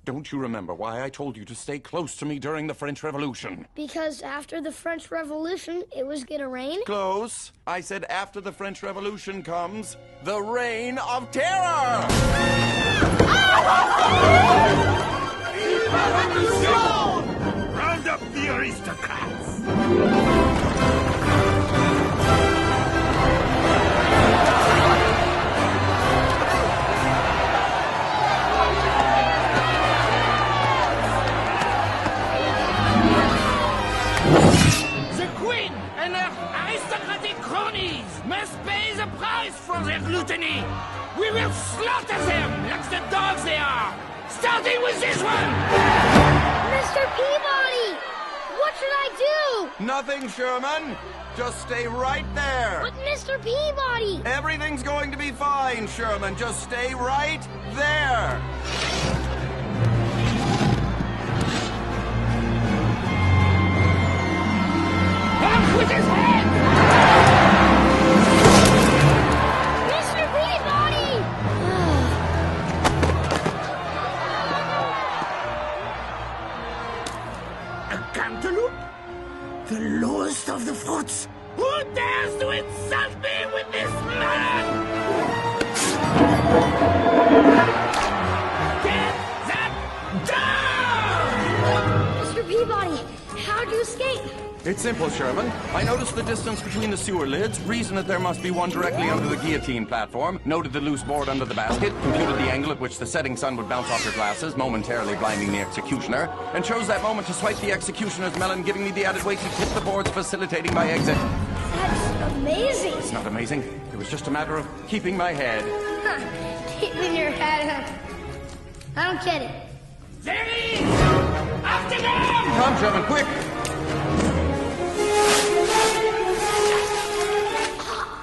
Don't you remember why I told you to stay close to me during the French Revolution? Because after the French Revolution, it was gonna rain? Close. I said after the French Revolution comes the Reign of Terror! Round up the aristocrats! The Queen and her aristocratic cronies must pay the price for their gluttony. We will slaughter them like the dogs they are, starting with this one! Mr. Peabody! What should I do? Nothing, Sherman. Just stay right there. But Mr. Peabody! Everything's going to be fine, Sherman. Just stay right there. Off with his head! Mr. Peabody! A cantaloupe? The lowest of the fruits. Who dares to insult me with this melon? Get that down! Mr. Peabody, how'd you escape? It's simple, Sherman. I noticed the distance between the sewer lids, reasoned that there must be one directly under the guillotine platform, noted the loose board under the basket, computed the angle at which the setting sun would bounce off your glasses, momentarily blinding the executioner, and chose that moment to swipe the executioner's melon, giving me the added weight to tip the boards, facilitating my exit. That's amazing. It's not amazing. It was just a matter of keeping my head. Huh. Keeping your head up. I don't get it. There he is! After them! Come, Sherman, quick!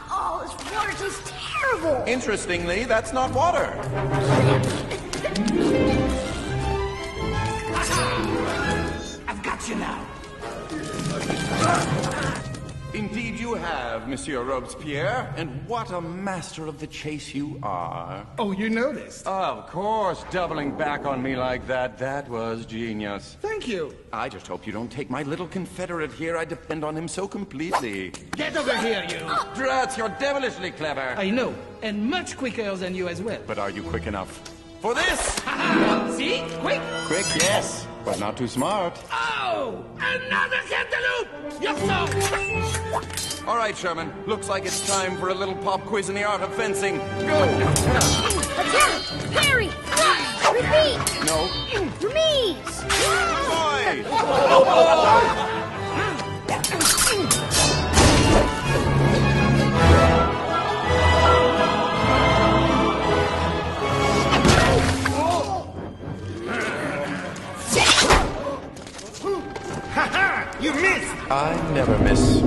Oh, this water tastes terrible. Interestingly, that's not water. I've got you now. Indeed you have, Monsieur Robespierre. And what a master of the chase you are. Oh, you noticed? Of course, doubling back on me like that. That was genius. Thank you. I just hope you don't take my little Confederate here. I depend on him so completely. Get over here, you. Drats, you're devilishly clever. I know, and much quicker than you as well. But are you quick enough for this? See? Quick! Quick, yes, but not too smart. Oh! Another cantaloupe! You're so... All right, Sherman. Looks like it's time for a little pop quiz in the art of fencing. Go! Attack! Parry! Thrust! Repeat! No. Remise! Boy! Ha-ha! You missed! I never miss.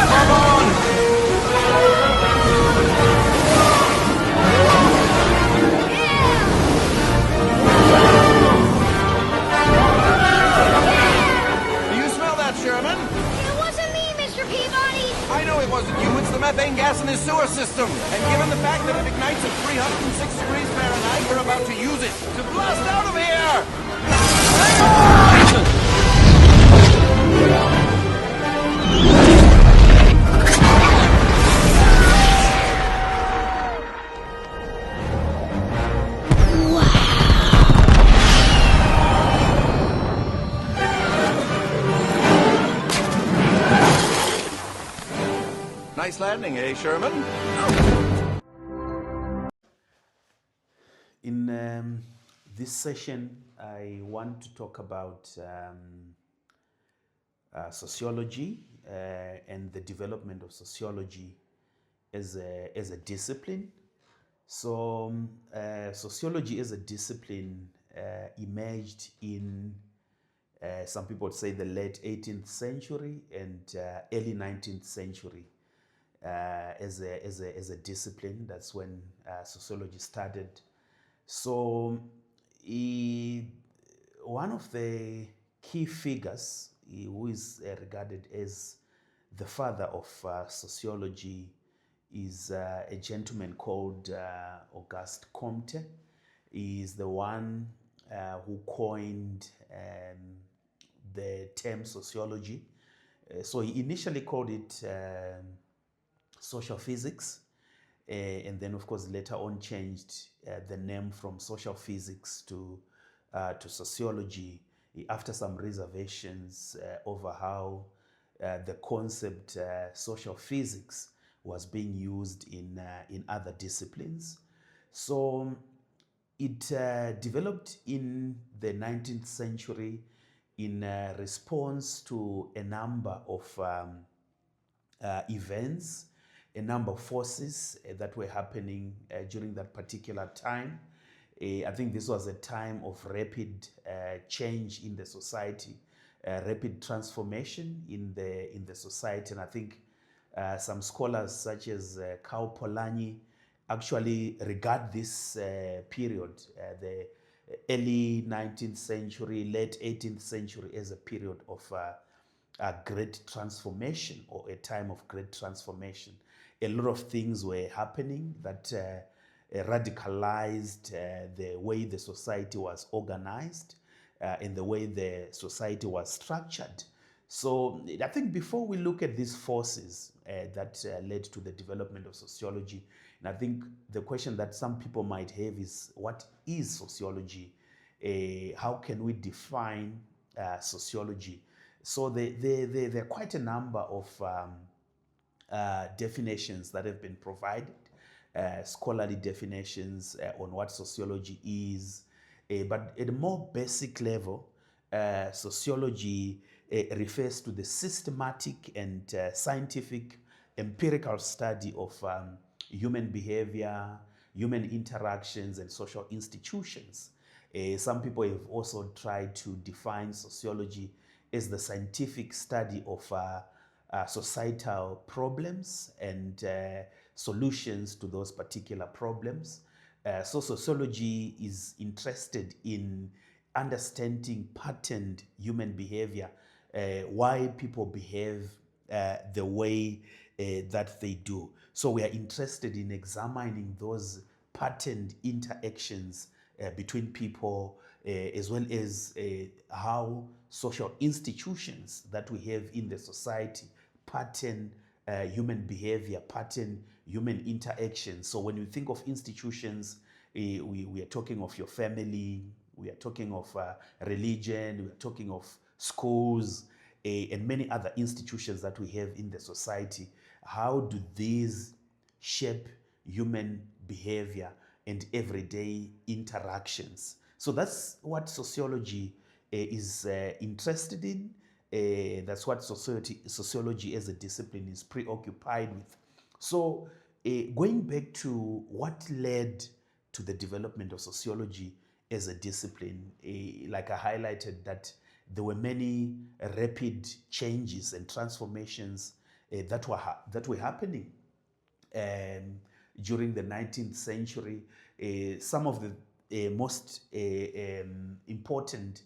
Come on! Do you smell that, Sherman? It wasn't me, Mr. Peabody! I know it wasn't you. It's the methane gas in his sewer system. And given the fact that it ignites at 306 degrees Fahrenheit, we're about to use it to blast out of here! Hang on! Nice landing, eh, Sherman? In this session, I want to talk about sociology and the development of sociology as a discipline. So, sociology as a discipline emerged in, some people say, the late 18th century and early 19th century. As a discipline. That's when sociology started. So one of the key figures who is regarded as the father of sociology is a gentleman called Auguste Comte. He is the one who coined the term sociology. So he initially called it social physics, and then of course later on changed the name from social physics to sociology after some reservations over how the concept social physics was being used in other disciplines. So it developed in the 19th century in response to a number of events, a number of forces that were happening during that particular time. I think this was a time of rapid change in the society, rapid transformation in the society, and I think some scholars such as Kao Polanyi actually regard this period, the early 19th century, late 18th century, as a period of a great transformation, or a time of great transformation. A lot of things were happening that radicalized the way the society was organized and the way the society was structured. So I think before we look at these forces that led to the development of sociology, and I think the question that some people might have is, what is sociology? How can we define sociology? So there are quite a number of definitions that have been provided, scholarly definitions on what sociology is. But at a more basic level, sociology refers to the systematic and scientific empirical study of human behavior, human interactions, and social institutions. Some people have also tried to define sociology as the scientific study of societal problems and solutions to those particular problems. So sociology is interested in understanding patterned human behavior, why people behave the way that they do. So we are interested in examining those patterned interactions between people, as well as how social institutions that we have in the society pattern human behavior, pattern human interactions. So when you think of institutions, we are talking of your family, we are talking of religion, we are talking of schools, and many other institutions that we have in the society. How do these shape human behavior and everyday interactions? So that's what sociology is interested in. That's what sociology as a discipline is preoccupied with. So going back to what led to the development of sociology as a discipline, like I highlighted, that there were many rapid changes and transformations that were happening during the 19th century. Some of the most important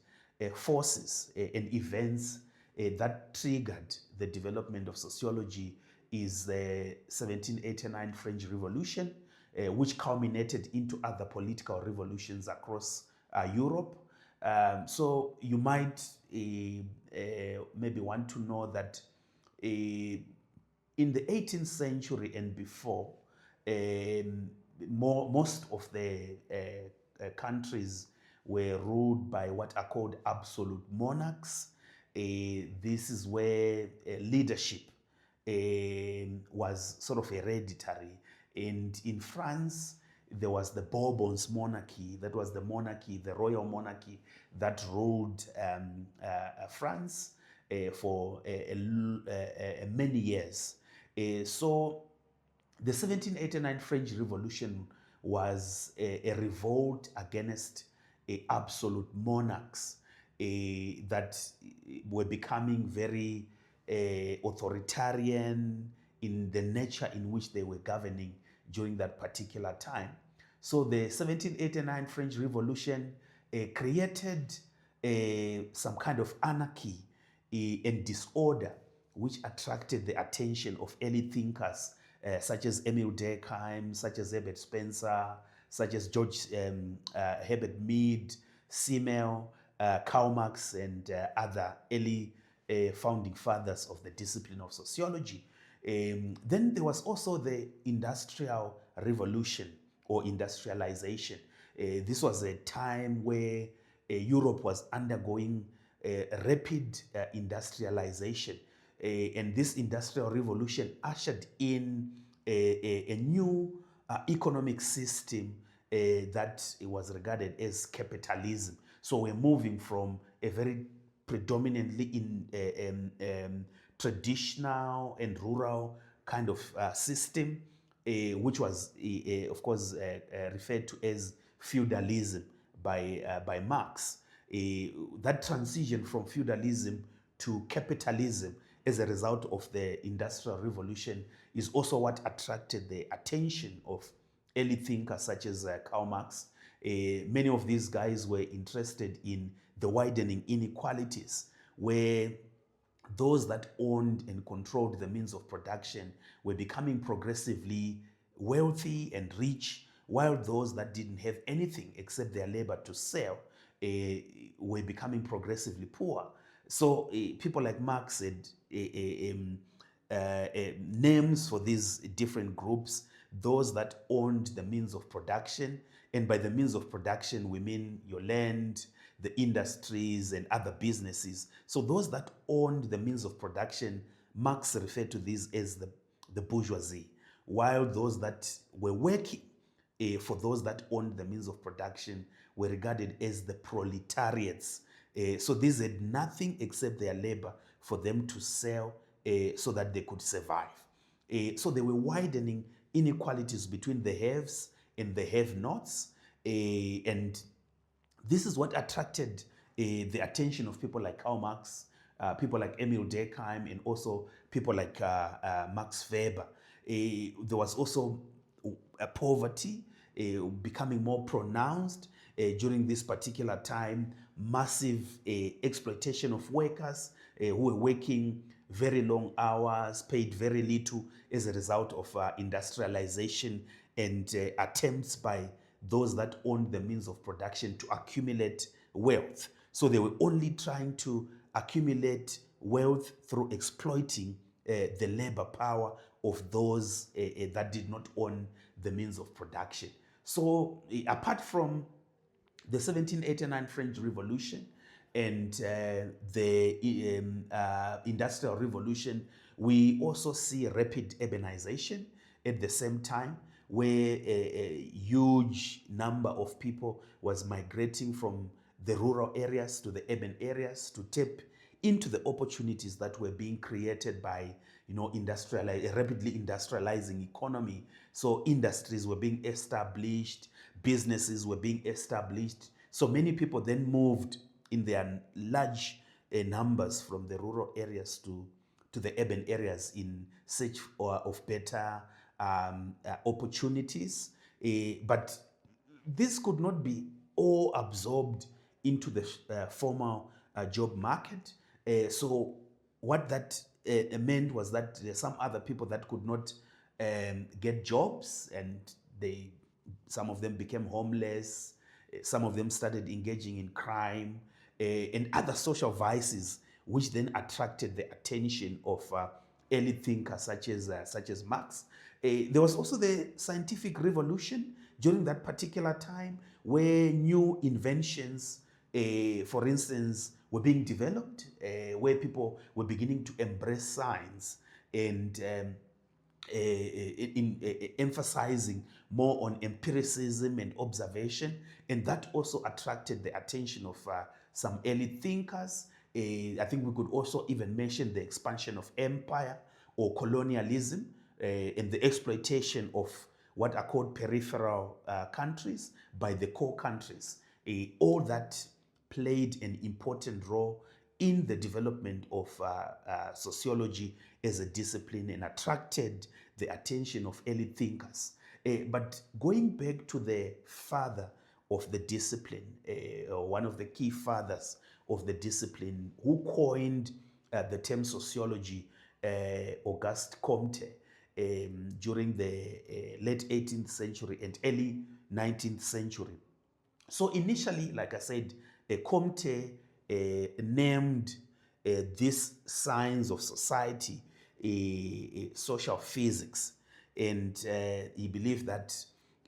forces and events that triggered the development of sociology is the 1789 French Revolution, which culminated into other political revolutions across Europe. So you might maybe want to know that in the 18th century and before, most of the countries were ruled by what are called absolute monarchs. This is where leadership was sort of hereditary. And in France, there was the Bourbons monarchy. That was the monarchy, the royal monarchy that ruled France for many years. So the 1789 French Revolution was a revolt against absolute monarchs that were becoming very authoritarian in the nature in which they were governing during that particular time. So the 1789 French Revolution created some kind of anarchy and disorder, which attracted the attention of early thinkers such as Emil Durkheim, such as Herbert Spencer, such as George Herbert Mead, Simmel, Karl Marx, and other early founding fathers of the discipline of sociology. Then there was also the Industrial Revolution or industrialization. This was a time where Europe was undergoing rapid industrialization. And this industrial revolution ushered in a new economic system that was regarded as capitalism. So we're moving from a very predominantly in traditional and rural kind of system, which was, of course, referred to as feudalism by Marx. That transition from feudalism to capitalism as a result of the Industrial Revolution is also what attracted the attention of early thinkers such as Karl Marx. Many of these guys were interested in the widening inequalities, where those that owned and controlled the means of production were becoming progressively wealthy and rich, while those that didn't have anything except their labor to sell were becoming progressively poor. So people like Marx had names for these different groups: those that owned the means of production, and by the means of production we mean your land, the industries, and other businesses. So those that owned the means of production, Marx referred to these as the bourgeoisie, while those that were working for those that owned the means of production were regarded as the proletariats. So these had nothing except their labor for them to sell so that they could survive. So they were widening inequalities between the haves and the have-nots, and this is what attracted the attention of people like Karl Marx, people like Emil Durkheim, and also people like Max Weber. There was also poverty becoming more pronounced during this particular time, massive exploitation of workers who were working very long hours, paid very little as a result of industrialization and attempts by those that owned the means of production to accumulate wealth. So they were only trying to accumulate wealth through exploiting the labor power of those that did not own the means of production. So apart from the 1789 French Revolution and the Industrial Revolution, we also see rapid urbanization at the same time, where a huge number of people was migrating from the rural areas to the urban areas to tap into the opportunities that were being created by, a rapidly industrializing economy. So industries were being established, businesses were being established. So many people then moved in their large numbers from the rural areas to the urban areas in search of better opportunities. But this could not be all absorbed into the formal job market. So what that meant was that there are some other people that could not get jobs, and some of them became homeless. Some of them started engaging in crime and other social vices, which then attracted the attention of early thinkers such as Marx. There was also the scientific revolution during that particular time, where new inventions, for instance, were being developed, where people were beginning to embrace science and emphasizing more on empiricism and observation. And that also attracted the attention of some early thinkers. I think we could also even mention the expansion of empire or colonialism and the exploitation of what are called peripheral countries by the core countries. All that played an important role in the development of sociology as a discipline and attracted the attention of early thinkers. But going back to the father of the discipline, one of the key fathers of the discipline who coined the term sociology, Auguste Comte, during the late 18th century and early 19th century. So initially, like I said, Comte named these signs of society social physics, and he believed that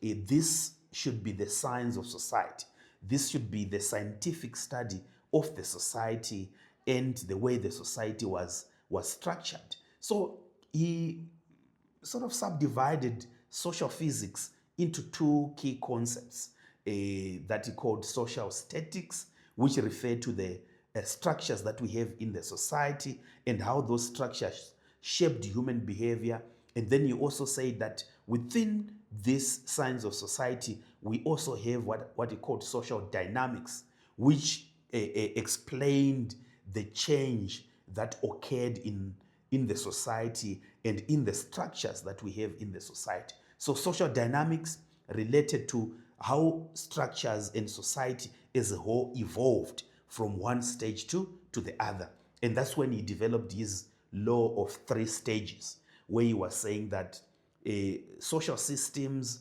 this should be the signs of society. This should be the scientific study of the society and the way the society was structured. So he sort of subdivided social physics into two key concepts that he called social statics, which refer to the structures that we have in the society and how those structures shaped human behavior. And then he also said that within these signs of society, we also have what he called social dynamics, which explained the change that occurred in the society and in the structures that we have in the society. So social dynamics related to how structures in society as a whole evolved from one stage to the other. And that's when he developed his law of 3 stages, where he was saying that social systems,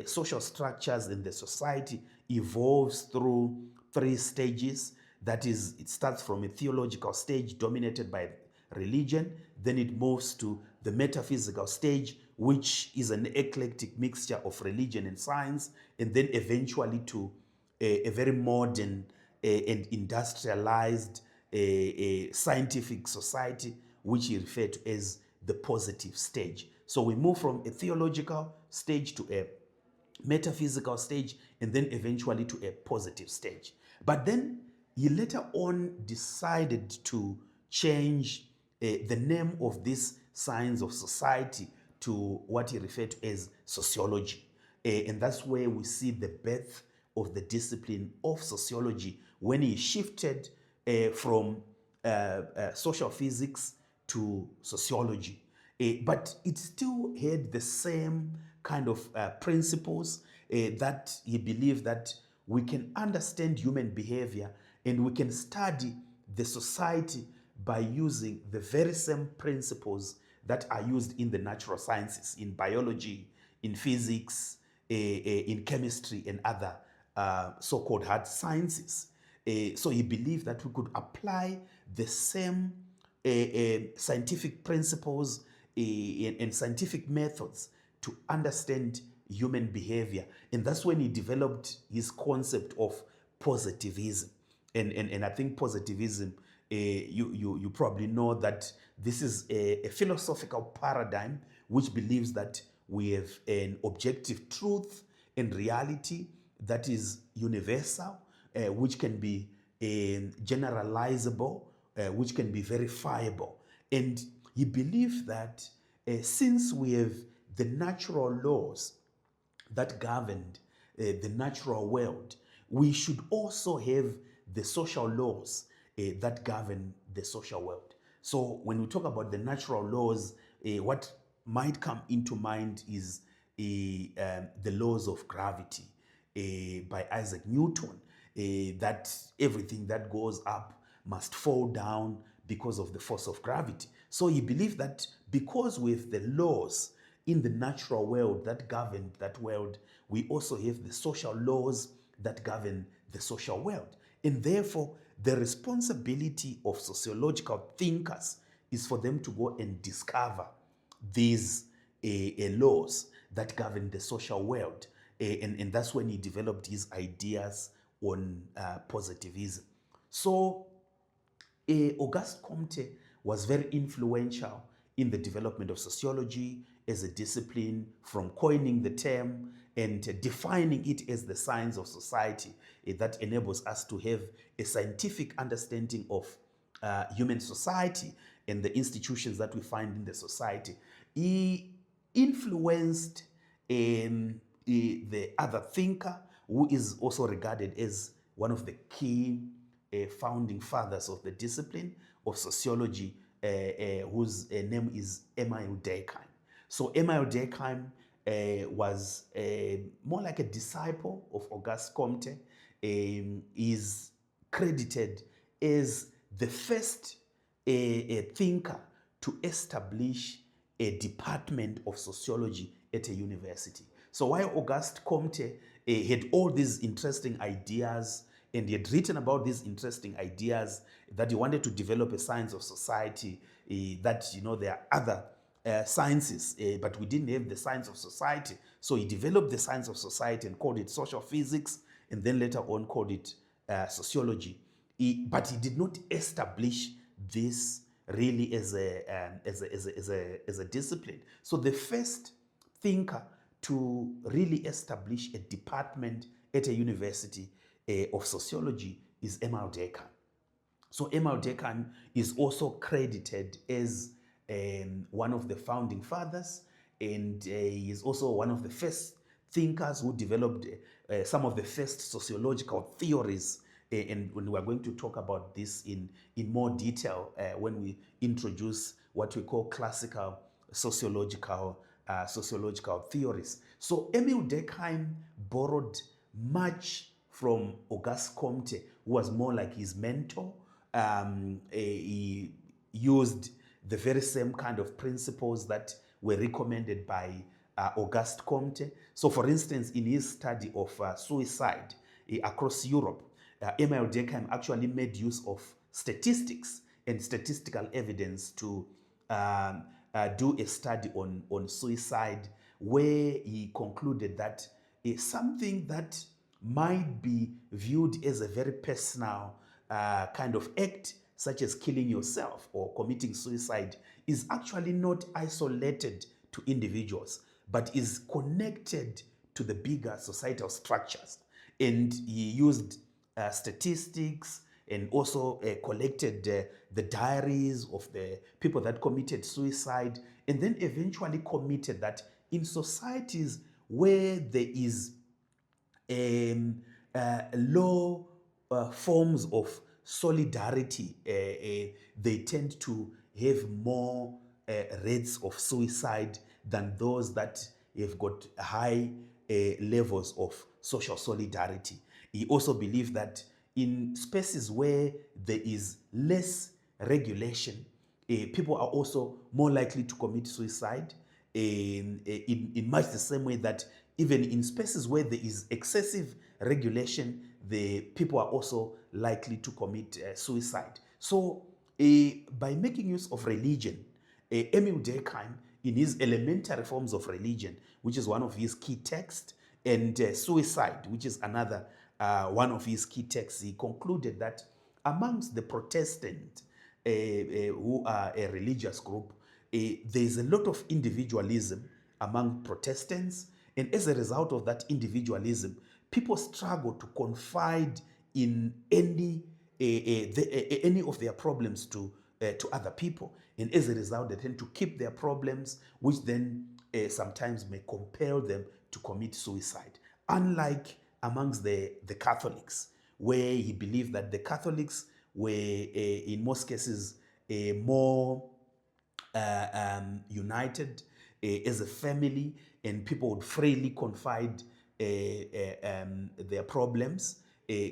social structures in the society evolves through 3 stages. That is, it starts from a theological stage dominated by religion, then it moves to the metaphysical stage, which is an eclectic mixture of religion and science, and then eventually to a very modern and industrialized scientific society, which he referred to as the positive stage. So we move from a theological stage to a metaphysical stage, and then eventually to a positive stage. But then he later on decided to change the name of these signs of society to what he referred to as sociology. And that's where we see the birth of the discipline of sociology, when he shifted from social physics to sociology. But it still had the same kind of principles that he believed that we can understand human behavior and we can study the society by using the very same principles that are used in the natural sciences, in biology, in physics, in chemistry, and other so-called hard sciences. So he believed that we could apply the same scientific principles and scientific methods to understand human behavior. And that's when he developed his concept of positivism. And I think positivism, you probably know that this is a philosophical paradigm which believes that we have an objective truth and reality that is universal, which can be generalizable, which can be verifiable. And he believed that since we have the natural laws that governed the natural world, we should also have the social laws that govern the social world. So when we talk about the natural laws, what might come into mind is the laws of gravity by Isaac Newton, that everything that goes up must fall down because of the force of gravity. So he believed that because we have the laws in the natural world that govern that world, we also have the social laws that govern the social world. And therefore, the responsibility of sociological thinkers is for them to go and discover these laws that govern the social world. And that's when he developed his ideas on positivism. So Auguste Comte was very influential in the development of sociology as a discipline, from coining the term and defining it as the science of society that enables us to have a scientific understanding of human society and the institutions that we find in the society. He influenced the other thinker who is also regarded as one of the key founding fathers of the discipline of sociology, whose name is Emile Durkheim. So Emile Durkheim was more like a disciple of Auguste Comte. Is credited as the first thinker to establish a department of sociology at a university. So while Auguste Comte had all these interesting ideas, and he had written about these interesting ideas, that he wanted to develop a science of society, that, there are other sciences, but we didn't have the science of society. So he developed the science of society and called it social physics, and then later on called it sociology. But he did not establish this really as a discipline. So the first thinker to really establish a department at a university of sociology is Emile Durkheim. So Emile Durkheim is also credited as one of the founding fathers, and he is also one of the first thinkers who developed some of the first sociological theories, and when we are going to talk about this in more detail when we introduce what we call classical sociological theories. So Emile Durkheim borrowed much from Auguste Comte, who was more like his mentor. He used the very same kind of principles that were recommended by Auguste Comte. So for instance, in his study of suicide across Europe, Emile Durkheim actually made use of statistics and statistical evidence to do a study on suicide, where he concluded that something that might be viewed as a very personal kind of act, such as killing yourself or committing suicide, is actually not isolated to individuals, but is connected to the bigger societal structures. And he used statistics and also collected the diaries of the people that committed suicide, and then eventually committed that in societies where there is low forms of solidarity, they tend to have more rates of suicide than those that have got high levels of social solidarity. He also believed that in spaces where there is less regulation, people are also more likely to commit suicide, in much the same way that even in spaces where there is excessive regulation, the people are also likely to commit suicide. So by making use of religion, Emile Durkheim, in his elementary forms of religion, which is one of his key texts, and suicide, which is another one of his key texts, he concluded that amongst the Protestants, who are a religious group, there is a lot of individualism among Protestants, and as a result of that individualism, people struggle to confide in any of their problems to other people, and as a result, they tend to keep their problems, which then sometimes may compel them to commit suicide. Unlike amongst the Catholics, where he believed that the Catholics were in most cases more united as a family, and people would freely confide their problems,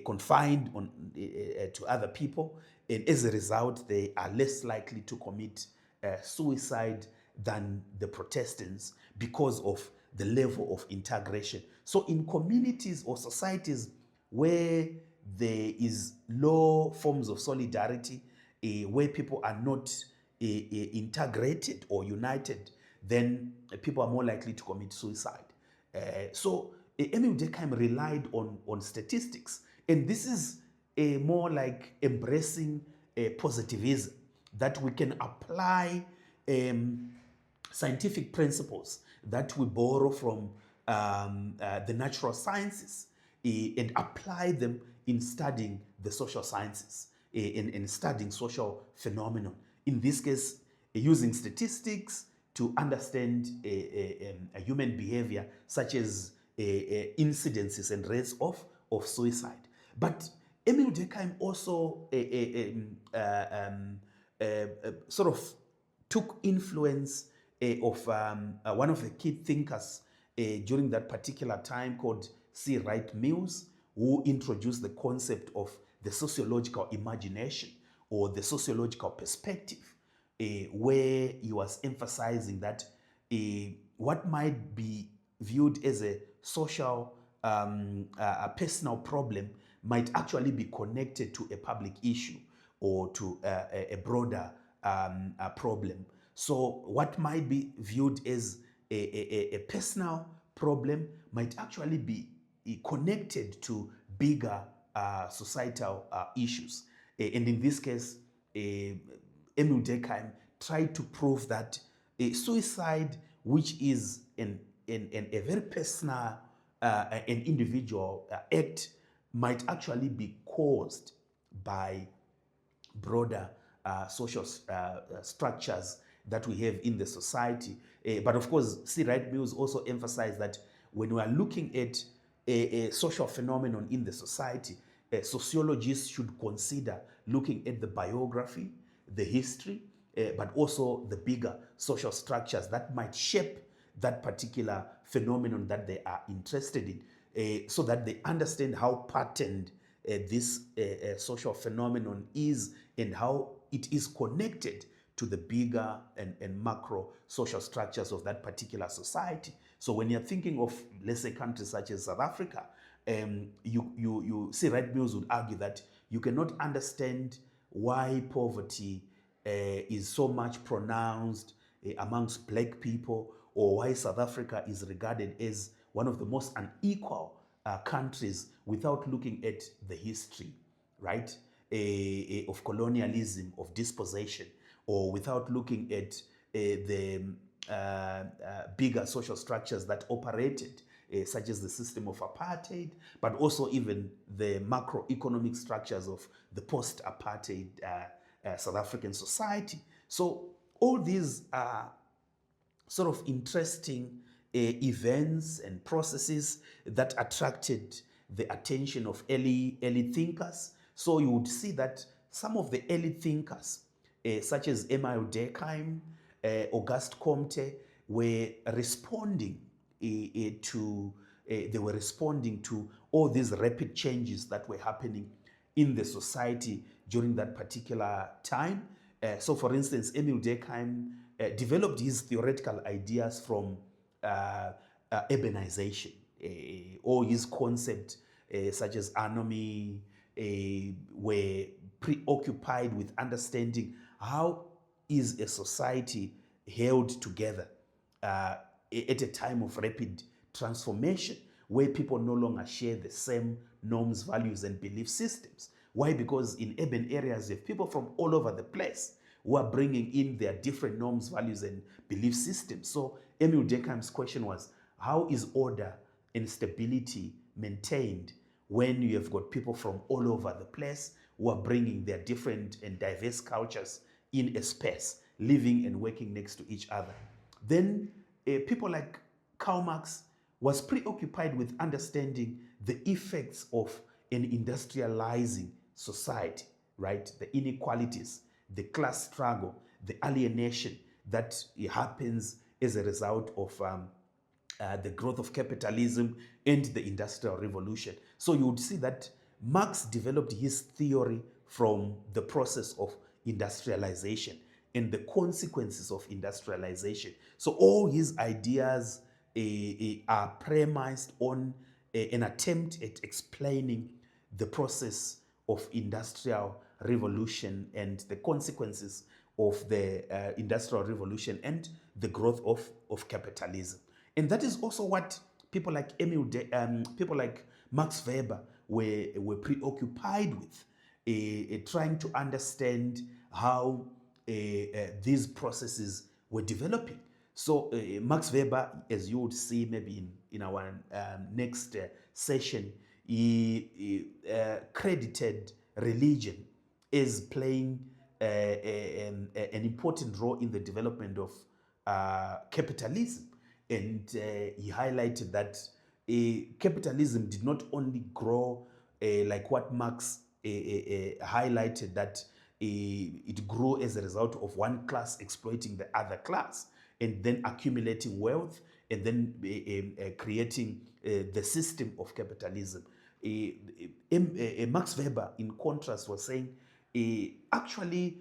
confined to other people, and as a result, they are less likely to commit suicide than the Protestants because of the level of integration. So in communities or societies where there is low forms of solidarity, where people are not integrated or united, then people are more likely to commit suicide. So Emile Durkheim relied on statistics, and this is more like embracing positivism, that we can apply scientific principles that we borrow from the natural sciences and apply them in studying the social sciences, in studying social phenomenon. In this case, using statistics to understand human behavior, such as incidences and rates of suicide. But Emile Durkheim also sort of took influence of one of the key thinkers during that particular time, called C. Wright Mills, who introduced the concept of the sociological imagination or the sociological perspective. where he was emphasizing that what might be viewed as a social, a personal problem might actually be connected to a public issue or to a broader problem. So what might be viewed as a personal problem might actually be connected to bigger societal issues. And in this case, Emil Durkheim tried to prove that suicide, which is a very personal, an individual act, might actually be caused by broader social structures that we have in the society. But of course, C. Wright Mills also emphasized that when we are looking at a social phenomenon in the society, sociologists should consider looking at the biography, the history, but also the bigger social structures that might shape that particular phenomenon that they are interested in, so that they understand how patterned this social phenomenon is and how it is connected to the bigger and macro social structures of that particular society. So when you're thinking of, let's say, countries such as South Africa, you see, Wright Mills would argue that you cannot understand why poverty is so much pronounced amongst black people, or why South Africa is regarded as one of the most unequal countries without looking at the history, right, of colonialism, of dispossession, or without looking at the bigger social structures that operated, such as the system of apartheid, but also even the macroeconomic structures of the post-apartheid South African society. So all these are sort of interesting events and processes that attracted the attention of early thinkers. So you would see that some of the early thinkers, such as Emil Durkheim, Auguste Comte, were responding to all these rapid changes that were happening in the society during that particular time. So, for instance, Emil Durkheim developed his theoretical ideas from urbanization, or his concept, such as anomie, were preoccupied with understanding how is a society held together at a time of rapid transformation, where people no longer share the same norms, values, and belief systems. Why? Because in urban areas, you have people from all over the place who are bringing in their different norms, values, and belief systems. So Emil Durkheim's question was, how is order and stability maintained when you have got people from all over the place who are bringing their different and diverse cultures in a space, living and working next to each other? Then people like Karl Marx was preoccupied with understanding the effects of an industrializing society, right? The inequalities, the class struggle, the alienation that happens as a result of the growth of capitalism and the Industrial Revolution. So you would see that Marx developed his theory from the process of industrialization and the consequences of industrialization. So all his ideas are premised on an attempt at explaining the process of industrial revolution and the consequences of the industrial revolution and the growth of capitalism. And that is also what people like people like Max Weber were preoccupied with, trying to understand how these processes were developing. So Max Weber, as you would see maybe in our next session, he credited religion as playing an important role in the development of capitalism. And he highlighted that capitalism did not only grow like what Marx highlighted, that it grew as a result of one class exploiting the other class and then accumulating wealth and then creating the system of capitalism. Max Weber, in contrast, was saying actually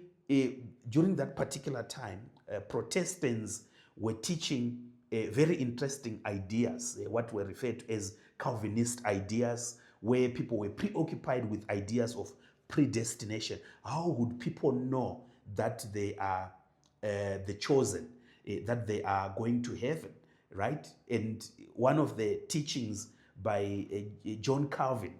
during that particular time, Protestants were teaching very interesting ideas, what were referred to as Calvinist ideas, where people were preoccupied with ideas of predestination. How would people know that they are the chosen, that they are going to heaven, right? And one of the teachings by John Calvin,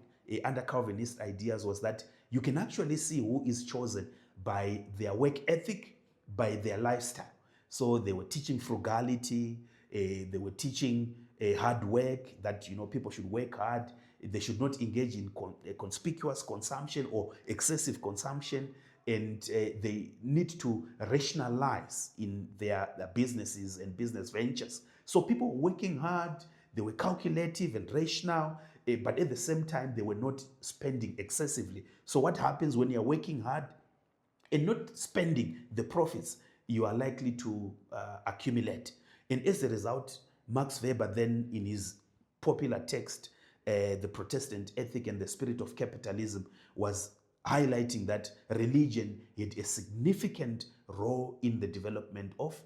under Calvinist ideas, was that you can actually see who is chosen by their work ethic, by their lifestyle. So they were teaching frugality, they were teaching hard work, that people should work hard, they should not engage in conspicuous consumption or excessive consumption, and they need to rationalize in their businesses and business ventures. So people were working hard, they were calculative and rational, but at the same time, they were not spending excessively. So what happens when you're working hard and not spending the profits you are likely to accumulate? And as a result, Max Weber then, in his popular text, The Protestant Ethic and the Spirit of Capitalism, was highlighting that religion had a significant role in the development of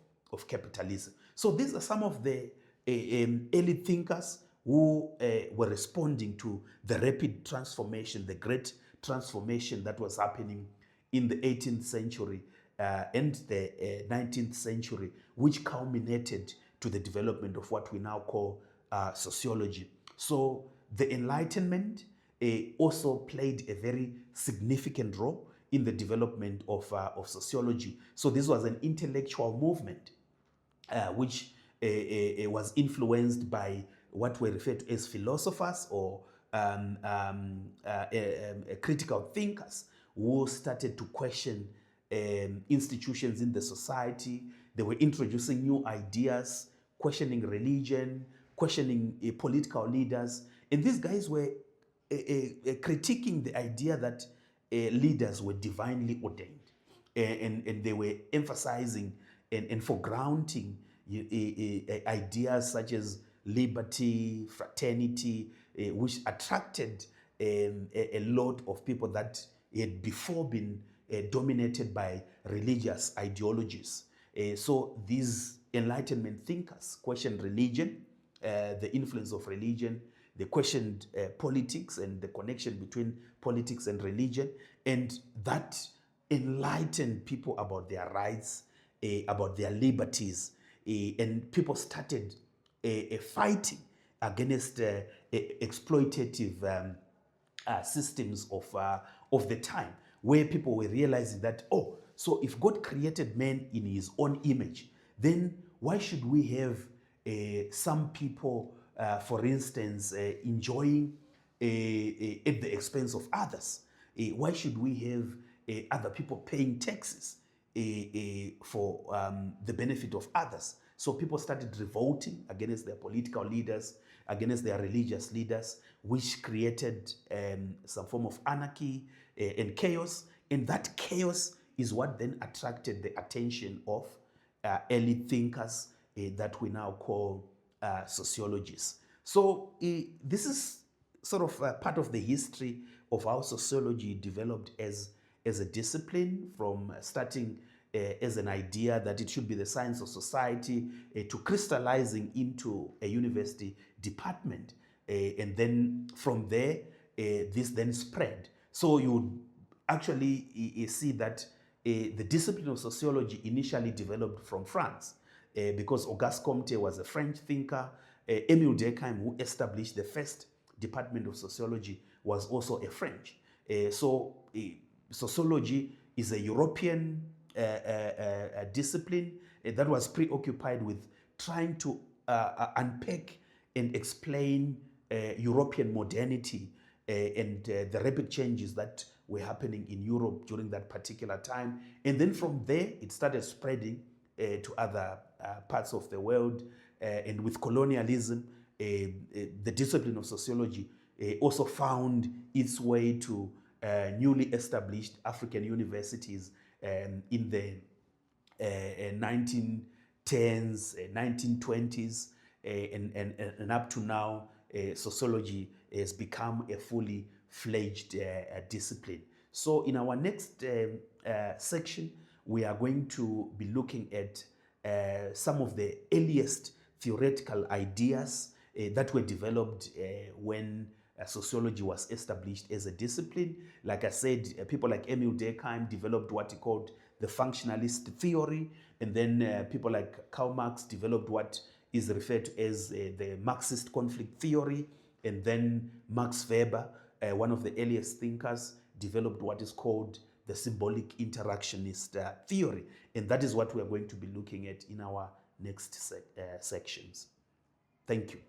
capitalism. So these are some of the early thinkers who were responding to the rapid transformation, the great transformation that was happening in the 18th century and the 19th century, which culminated to the development of what we now call sociology. So the Enlightenment also played a very significant role in the development of sociology. So this was an intellectual movement which was influenced by what were referred to as philosophers or critical thinkers, who started to question institutions in the society. They were introducing new ideas, questioning religion, questioning political leaders. And these guys were critiquing the idea that leaders were divinely ordained. And they were emphasizing and foregrounding ideas such as liberty, fraternity, which attracted a lot of people that had before been dominated by religious ideologies. So these Enlightenment thinkers questioned religion, the influence of religion. They questioned politics and the connection between politics and religion, and that enlightened people about their rights, about their liberties, and people started fighting against exploitative systems of the time, where people were realizing that, oh, so if God created man in his own image, then why should we have some people, for instance, enjoying at the expense of others? Why should we have other people paying taxes for the benefit of others? So people started revolting against their political leaders, against their religious leaders, which created some form of anarchy and chaos. And that chaos is what then attracted the attention of early thinkers that we now call sociologists. So this is sort of part of the history of how sociology developed as a discipline, from starting as an idea that it should be the science of society to crystallizing into a university department. And then from there, this then spread. So you actually see that the discipline of sociology initially developed from France, because Auguste Comte was a French thinker. Émile Durkheim, who established the first department of sociology, was also a French. So sociology is a European discipline that was preoccupied with trying to unpack and explain European modernity and the rapid changes that were happening in Europe during that particular time. And then from there, it started spreading to other parts of the world. And with colonialism, the discipline of sociology also found its way to newly established African universities in the 1910s, 1920s, and up to now. Sociology has become a fully fledged discipline. So in our next section, we are going to be looking at some of the earliest theoretical ideas that were developed when sociology was established as a discipline. Like I said, people like Emil Durkheim developed what he called the functionalist theory, and then people like Karl Marx developed what is referred to as the Marxist conflict theory, and then Max Weber, one of the earliest thinkers, developed what is called the symbolic interactionist theory, and that is what we are going to be looking at in our next sections. Thank you.